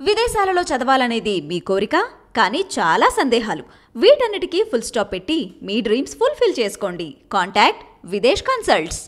విదేశాలలో చదవాలనేది మీ కోరిక, కానీ చాలా సందేహాలు. వీటన్నిటికీ ఫుల్ స్టాప్ పెట్టి మీ డ్రీమ్స్ ఫుల్ఫిల్ చేసుకోండి. Contact Videsh consults.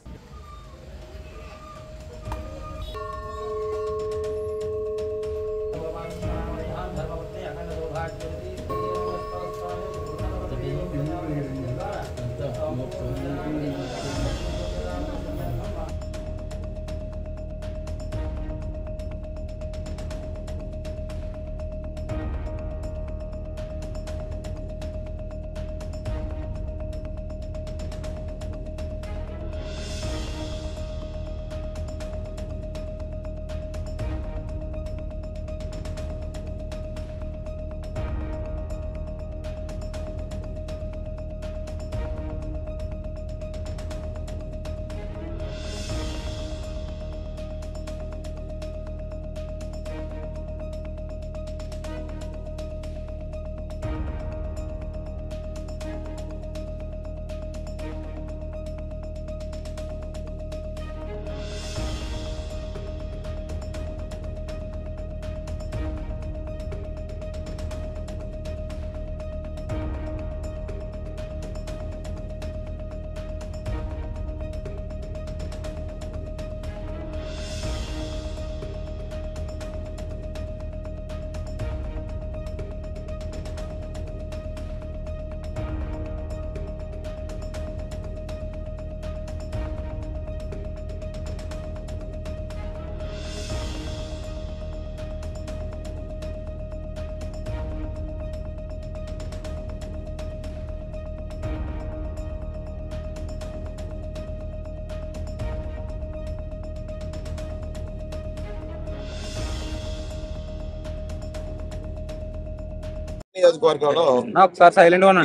నియోజకవర్గంలో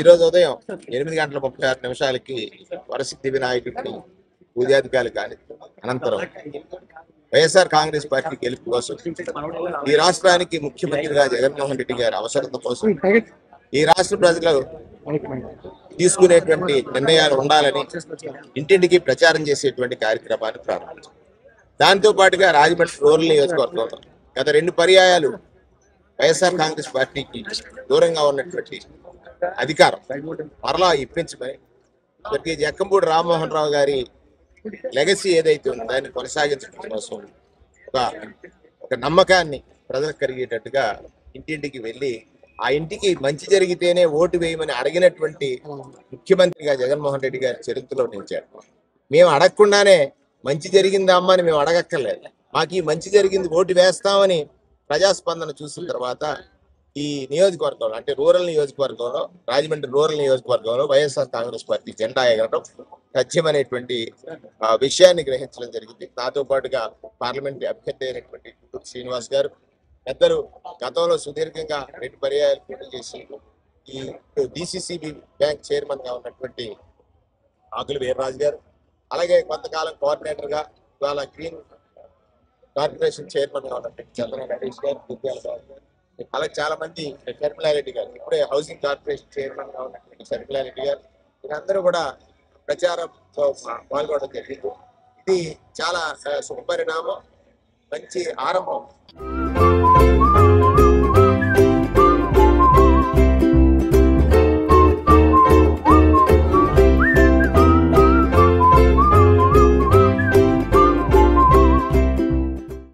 ఈరోజు ఉదయం 8:36 వరసిద్ధి వినాయకుడిని పూజాధికారులు కానీ అనంతరం వైఎస్ఆర్ కాంగ్రెస్ పార్టీ గెలుపు కోసం ఈ రాష్ట్రానికి ముఖ్యమంత్రిగా జగన్మోహన్ రెడ్డి గారి అవసరత కోసం ఈ రాష్ట్ర ప్రజలు తీసుకునేటువంటి నిర్ణయాలు ఉండాలని ఇంటింటికి ప్రచారం చేసేటువంటి కార్యక్రమాన్ని ప్రారంభించారు. దాంతో పాటుగా రాజమండ్రి రూరల్ నియోజకవర్గంలో గత 2 పర్యాయాలు వైఎస్ఆర్ కాంగ్రెస్ పార్టీకి దూరంగా ఉన్నటువంటి అధికారం మరలా ఇప్పించమని స్వర్గీయ జక్కంపూడి రామ్మోహన్ రావు గారి లెగసీ ఏదైతే ఉందో దాన్ని కొనసాగించడం కోసం ఒక నమ్మకాన్ని ప్రజలకు కలిగేటట్టుగా ఇంటింటికి వెళ్ళి ఆ ఇంటికి మంచి జరిగితేనే ఓటు వేయమని అడిగినటువంటి ముఖ్యమంత్రిగా జగన్మోహన్ రెడ్డి గారి చరిత్రలో నిలిచారు. మేము అడగకుండానే మంచి జరిగిందా అమ్మ అని మేము అడగక్కర్లేదు, మాకు ఈ మంచి జరిగింది ఓటు వేస్తామని ప్రజాస్పందన చూసిన తర్వాత ఈ నియోజకవర్గంలో అంటే రూరల్ నియోజకవర్గంలో రాజమండ్రి రూరల్ నియోజకవర్గంలో వైఎస్ఆర్ కాంగ్రెస్ పార్టీ జెండా ఎగరడం సత్యమైనటువంటి విషయాన్ని గ్రహించడం జరిగింది. నాతో పాటుగా పార్లమెంట్ అభ్యర్థి అయినటువంటి శ్రీనివాస్ గారు, పెద్దలు గతంలో సుదీర్ఘంగా 2 పర్యాయాలు పోటీ చేసి ఈ డిసిసిబి బ్యాంక్ చైర్మన్ గా ఉన్నటువంటి ఆకుల వీర్రాజు గారు, అలాగే కొంతకాలం కోఆర్డినేటర్ గా ఇవాళ గ్రీన్ కార్పొరేషన్ చైర్మన్ గా ఉన్నటువంటి చంద్ర నరేష్ గారు, దుర్గాల బాబు గారు, అలాగే చాలా మంది శర్మిలారెడ్డి గారు, ఇప్పుడే హౌసింగ్ కార్పొరేషన్ చైర్మన్ గా ఉన్నటువంటి శర్మిలారెడ్డి గారు, వీరందరూ కూడా ప్రచారంలో పాల్గొనడం జరిగింది. ఇది చాలా శుభపరిణామం, మంచి ఆరంభం.